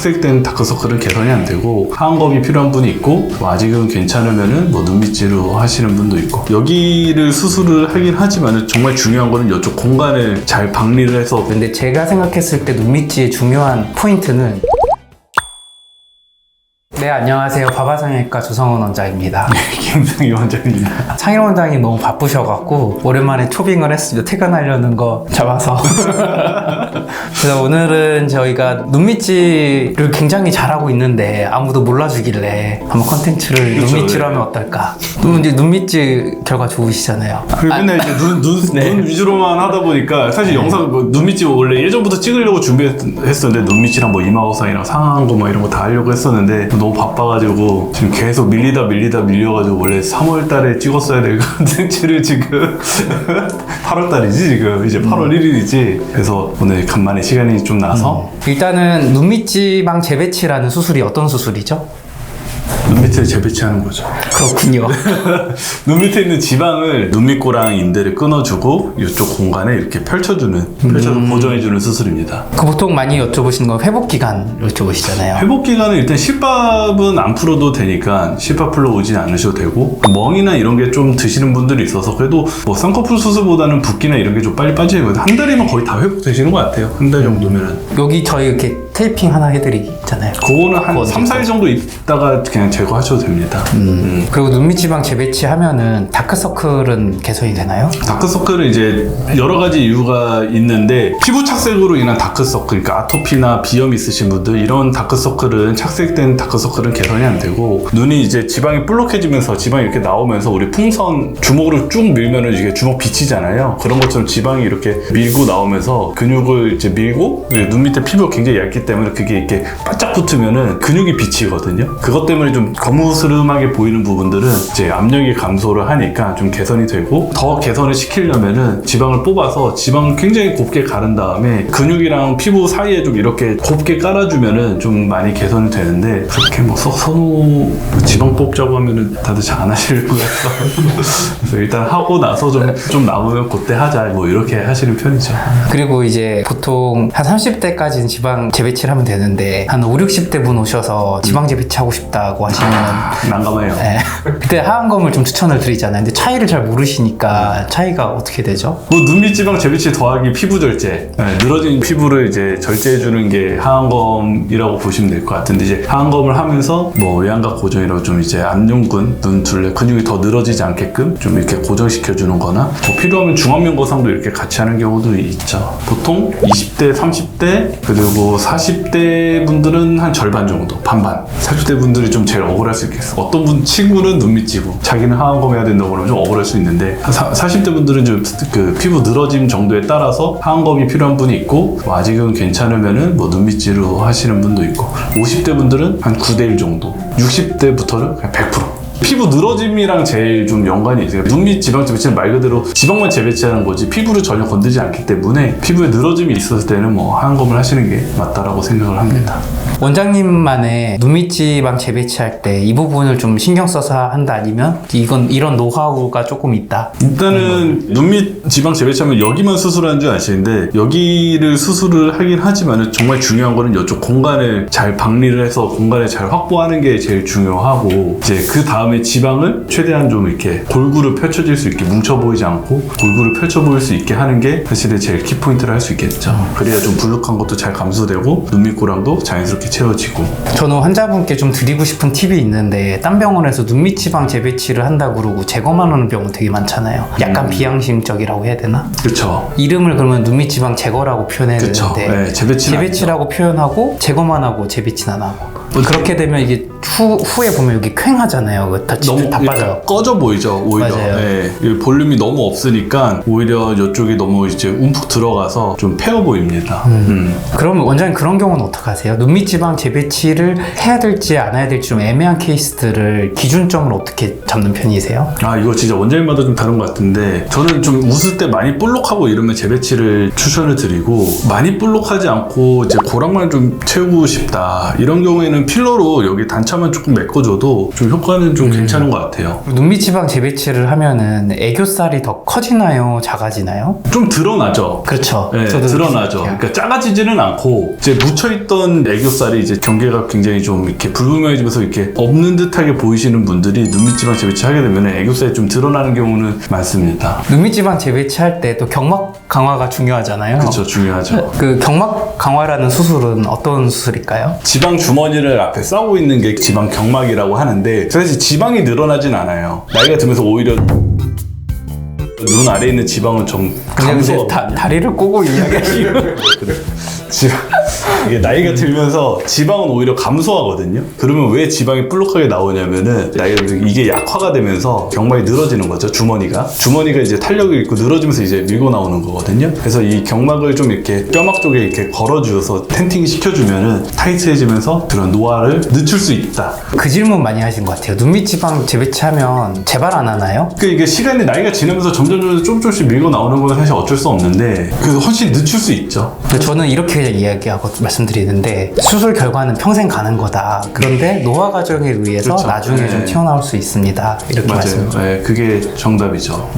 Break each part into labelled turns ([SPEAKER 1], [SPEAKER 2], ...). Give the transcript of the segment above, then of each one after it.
[SPEAKER 1] 착색된 다크서클은 개선이 안 되고 하안검이 필요한 분이 있고 아직은 괜찮으면은 뭐 눈밑으로 하시는 분도 있고 여기를 수술을 하긴 하지만 정말 중요한 거는 이쪽 공간을 잘 박리를 해서
[SPEAKER 2] 근데 제가 생각했을 때 눈밑지의 중요한 포인트는 네, 안녕하세요. 바바성형외과 조성원 원장입니다.
[SPEAKER 1] 김승희 원장입니다.
[SPEAKER 2] 상일 원장님 너무 바쁘셔갖고 오랜만에 초빙을 했습니다. 퇴근하려는 거 잡아서. 그래서 오늘은 저희가 눈밑지를 굉장히 잘하고 있는데 아무도 몰라주길래 한번 컨텐츠를
[SPEAKER 1] 그렇죠,
[SPEAKER 2] 눈밑지로
[SPEAKER 1] 네.
[SPEAKER 2] 하면 어떨까? 이제 눈밑지 결과 좋으시잖아요.
[SPEAKER 1] 맨날 이제
[SPEAKER 2] 네.
[SPEAKER 1] 눈 위주로만 하다 보니까 사실 영상 뭐 눈밑지 원래 예전부터 찍으려고 준비했었는데 눈밑이랑 뭐 이마거상이랑 상안검 뭐 이런 거 다 하려고 했었는데 너무 바빠가지고 지금 계속 밀려가지고 원래 3월 달에 찍었어야 될 컨텐츠를 지금 8월 달이지 지금 이제 8월 1일이지 그래서 오늘 간만에 시간이 좀 나서
[SPEAKER 2] 일단은 눈밑지방 재배치라는 수술이 어떤 수술이죠?
[SPEAKER 1] 눈 밑에 재배치하는 거죠.
[SPEAKER 2] 그렇군요.
[SPEAKER 1] 눈 밑에 있는 지방을 눈밑고랑 인대를 끊어주고 이쪽 공간에 이렇게 펼쳐서 고정해주는 수술입니다.
[SPEAKER 2] 그 보통 많이 여쭤보시는 건 회복 기간 여쭤보시잖아요.
[SPEAKER 1] 회복 기간은 일단 실밥은 안 풀어도 되니까 실밥 풀러 오진 않으셔도 되고 멍이나 이런 게 좀 드시는 분들이 있어서 그래도 뭐 쌍꺼풀 수술보다는 붓기나 이런 게 좀 빨리 빠지거든요. 한 달이면 거의 다 회복되시는 것 같아요. 한 달 정도면은.
[SPEAKER 2] 여기 저희 이렇게 테이핑 하나 해드리잖아요.
[SPEAKER 1] 그거는 한
[SPEAKER 2] 그거
[SPEAKER 1] 3, 4일 정도 있다가 그냥 제거하셔도 됩니다.
[SPEAKER 2] 그리고 눈밑지방 재배치 하면은 다크서클은 개선이 되나요?
[SPEAKER 1] 다크서클은 이제 여러 가지 이유가 있는데 피부 착색으로 인한 다크서클, 그러니까 아토피나 비염 있으신 분들 이런 다크서클은 착색된 다크서클은 개선이 안 되고 눈이 이제 지방이 볼록해지면서 지방이 이렇게 나오면서 우리 풍선 주먹으로 쭉 밀면은 이게 주먹 비치잖아요. 그런 것처럼 지방이 이렇게 밀고 나오면서 근육을 이제 밀고 눈 밑에 피부가 굉장히 얇기 때문에 그게 이렇게 바짝 붙으면은 근육이 비치거든요. 그것 때문에 좀 거무스름하게 보이는 부분들은 이제 압력이 감소를 하니까 좀 개선이 되고 더 개선을 시키려면은 지방을 뽑아서 지방을 굉장히 곱게 가른 다음에 근육이랑 피부 사이에 좀 이렇게 곱게 깔아주면은 좀 많이 개선이 되는데 그렇게 뭐 선호 지방 뽑자고 하면은 다들 잘 안 하실 것 같아요. 그래서 일단 하고 나서 좀 남으면 그때 하자 뭐 이렇게 하시는 편이죠.
[SPEAKER 2] 그리고 이제 보통 한 30대까지는 지방 재배치를 하면 되는데 한 5, 60대 분 오셔서 지방 재배치하고 싶다고 하시면
[SPEAKER 1] 난감해요.
[SPEAKER 2] 네. 그때 하안검을 좀 추천을 드리잖아요. 근데 차이를 잘 모르시니까 차이가 어떻게 되죠?
[SPEAKER 1] 뭐 눈밑지방 재배치 더하기 피부 절제, 늘어진 피부를 이제 절제해주는 게 하안검이라고 보시면 될 것 같은데 이제 하안검을 하면서 뭐 외양각 고정이라고 좀 이제 안윤근, 눈 둘레 근육이 더 늘어지지 않게끔 좀 이렇게 고정시켜주는 거나 뭐 필요하면 중안면 거상도 이렇게 같이 하는 경우도 있죠. 보통 20대, 30대 그리고 40대 분들은 한 절반 정도, 반반. 40대 분들이 좀 제일 억울할 수 있겠어. 어떤 분 친구는 눈밑지고 자기는 하안검 해야 된다고 그러면 좀 억울할 수 있는데 40대 분들은 좀 그 피부 늘어짐 정도에 따라서 하안검이 필요한 분이 있고 뭐 아직은 괜찮으면은 뭐 눈밑지로 하시는 분도 있고 50대 분들은 한 9대1 정도 60대부터는 그냥 100%. 피부 늘어짐이랑 제일 좀 연관이 있어요. 눈밑 지방 재배치는 말 그대로 지방만 재배치하는 거지 피부를 전혀 건드리지 않기 때문에 피부에 늘어짐이 있었을 때는 뭐 하안검을 하시는 게 맞다라고 생각을 합니다.
[SPEAKER 2] 원장님만의 눈밑지방 재배치할 때 이 부분을 좀 신경 써서 한다 아니면 이런 노하우가 조금 있다?
[SPEAKER 1] 일단은 눈밑 지방 재배치하면 여기만 수술하는 줄 아시는데 여기를 수술을 하긴 하지만 정말 중요한 거는 이쪽 공간을 잘 박리를 해서 공간을 잘 확보하는 게 제일 중요하고 이제 그 다음에 지방을 최대한 좀 이렇게 골고루 펼쳐질 수 있게 뭉쳐 보이지 않고 골고루 펼쳐 보일 수 있게 하는 게 사실은 제일 키포인트를 할 수 있겠죠. 그래야 좀 불룩한 것도 잘 감소되고 눈밑고랑도 자연스럽게 채워지고.
[SPEAKER 2] 저는 환자분께 좀 드리고 싶은 팁이 있는데 딴 병원에서 눈밑지방 재배치를 한다 그러고 제거만 하는 병원 되게 많잖아요. 약간 비양심적이라고 해야 되나?
[SPEAKER 1] 그렇죠.
[SPEAKER 2] 이름을 그러면 눈밑지방 제거라고 표현해야 되는데
[SPEAKER 1] 네, 재배치라고
[SPEAKER 2] 표현하고 제거만 하고 재배치는 안 하고 그렇게 되면 이게 후에 보면 여기 퀭하잖아요.
[SPEAKER 1] 너무
[SPEAKER 2] 다 빠져요.
[SPEAKER 1] 꺼져 보이죠, 오히려.
[SPEAKER 2] 맞아요.
[SPEAKER 1] 네, 이 볼륨이 너무 없으니까 오히려 이쪽이 너무 이제 움푹 들어가서 좀 패어 보입니다.
[SPEAKER 2] 그러면 원장님 그런 경우는 어떻게 하세요? 눈밑지방 재배치를 해야 될지 안 해야 될지 좀 애매한 케이스들을 기준점을 어떻게 잡는 편이세요?
[SPEAKER 1] 아, 이거 진짜 원장님마다 좀 다른 것 같은데 저는 좀 웃을 때 많이 볼록하고 이러면 재배치를 추천을 드리고 많이 볼록하지 않고 이제 고랑만 좀 채우고 싶다 이런 경우에는 저는 필러로 여기 단차만 조금 메꿔줘도 좀 효과는 좀 괜찮은 것 같아요.
[SPEAKER 2] 눈밑지방 재배치를 하면은 애교살이 더 커지나요? 작아지나요?
[SPEAKER 1] 좀 드러나죠.
[SPEAKER 2] 그렇죠.
[SPEAKER 1] 네,
[SPEAKER 2] 저도
[SPEAKER 1] 드러나죠.
[SPEAKER 2] 그렇게
[SPEAKER 1] 그러니까 작아지지는 않고 이제 묻혀있던 애교살이 이제 경계가 굉장히 좀 이렇게 불분명해지면서 이렇게 없는 듯하게 보이시는 분들이 눈밑지방 재배치 하게 되면 애교살이 좀 드러나는 경우는 많습니다.
[SPEAKER 2] 눈밑지방 재배치할 때 또 경막 강화가 중요하잖아요.
[SPEAKER 1] 그렇죠, 중요하죠.
[SPEAKER 2] 그 경막 강화라는 수술은 어떤 수술일까요?
[SPEAKER 1] 지방 주머니를 앞에 싸고 있는 게 지방 경막이라고 하는데 사실 지방이 늘어나진 않아요. 나이가 들면서 오히려 눈 아래에 있는 지방은 좀
[SPEAKER 2] 그냥 이제
[SPEAKER 1] 감소가
[SPEAKER 2] 다리를 꼬고 이야기하시고
[SPEAKER 1] 이게 나이가 들면서 지방은 오히려 감소하거든요. 그러면 왜 지방이 볼록하게 나오냐면은 나이가 들면서 이게 약화가 되면서 경막이 늘어지는 거죠. 주머니가 이제 탄력이 있고 늘어지면서 이제 밀고 나오는 거거든요. 그래서 이 경막을 좀 이렇게 뼈막 쪽에 이렇게 걸어주어서 텐팅 시켜주면은 타이트해지면서 그런 노화를 늦출 수 있다.
[SPEAKER 2] 그 질문 많이 하신 것 같아요. 눈밑지방 재배치하면 재발 안 하나요?
[SPEAKER 1] 그 이게 시간이 나이가 지나면서 점점 조금씩 밀고 나오는 건 사실 어쩔 수 없는데 그래서 훨씬 늦출 수 있죠.
[SPEAKER 2] 저는 이렇게 이야기하고 말씀드리는데 수술 결과는 평생 가는 거다. 그런데 노화 과정에 의해서
[SPEAKER 1] 그렇죠.
[SPEAKER 2] 나중에 좀
[SPEAKER 1] 네.
[SPEAKER 2] 튀어나올 수 있습니다. 이렇게
[SPEAKER 1] 맞아요.
[SPEAKER 2] 말씀드립니다.
[SPEAKER 1] 네, 그게 정답이죠.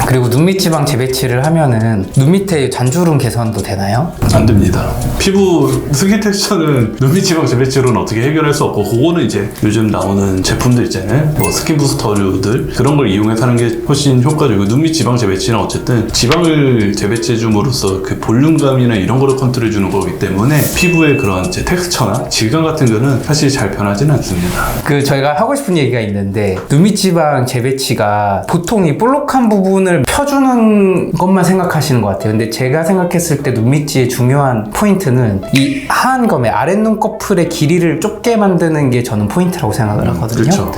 [SPEAKER 2] 그리고 눈밑지방 재배치를 하면은 눈 밑에 잔주름 개선도 되나요?
[SPEAKER 1] 안 됩니다. 피부 스킨 텍스처는 눈밑지방 재배치로는 어떻게 해결할 수 없고 그거는 이제 요즘 나오는 제품들 있잖아요. 뭐 스킨 부스터류들 그런 걸 이용해서 하는 게 훨씬 효과적이고 눈밑지방 재배치는 어쨌든 지방을 재배치해 줌으로써 그 볼륨감이나 이런 거를 컨트롤해 주는 거기 때문에 피부의 그런 이제 텍스처나 질감 같은 거는 사실 잘 변하지는 않습니다.
[SPEAKER 2] 그 저희가 하고 싶은 얘기가 있는데 눈밑지방 재배치가 보통 이 볼록한 부분을 펴주는 것만 생각하시는 것 같아요. 근데 제가 생각했을 때 눈밑지의 중요한 포인트는 이 하얀 검의 아랫눈꺼풀의 길이를 좁게 만드는 게 저는 포인트라고 생각을 하거든요.
[SPEAKER 1] 그렇죠.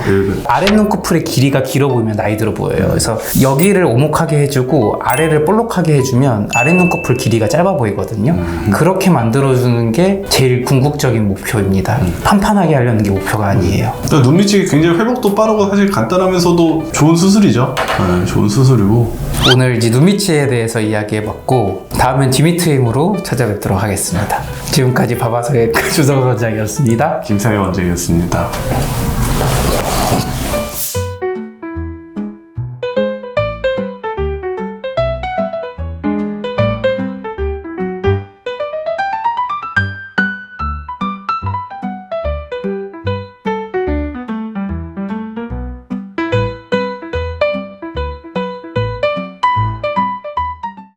[SPEAKER 2] 아랫눈꺼풀의 길이가 길어 보이면 나이 들어 보여요. 그래서 여기를 오목하게 해주고 아래를 볼록하게 해주면 아랫눈꺼풀 길이가 짧아 보이거든요. 그렇게 만들어주는 게 제일 궁극적인 목표입니다. 판판하게 하려는 게 목표가 아니에요.
[SPEAKER 1] 그러니까 눈밑이 굉장히 회복도 빠르고 사실 간단하면서도 좋은 수술이죠. 네, 좋은 수술이고
[SPEAKER 2] 오늘 이제 눈밑치에 대해서 이야기해봤고 다음엔 디미트임으로 찾아뵙도록 하겠습니다. 지금까지 바바서의 주성 원장이었습니다.
[SPEAKER 1] 김상희 원장이었습니다.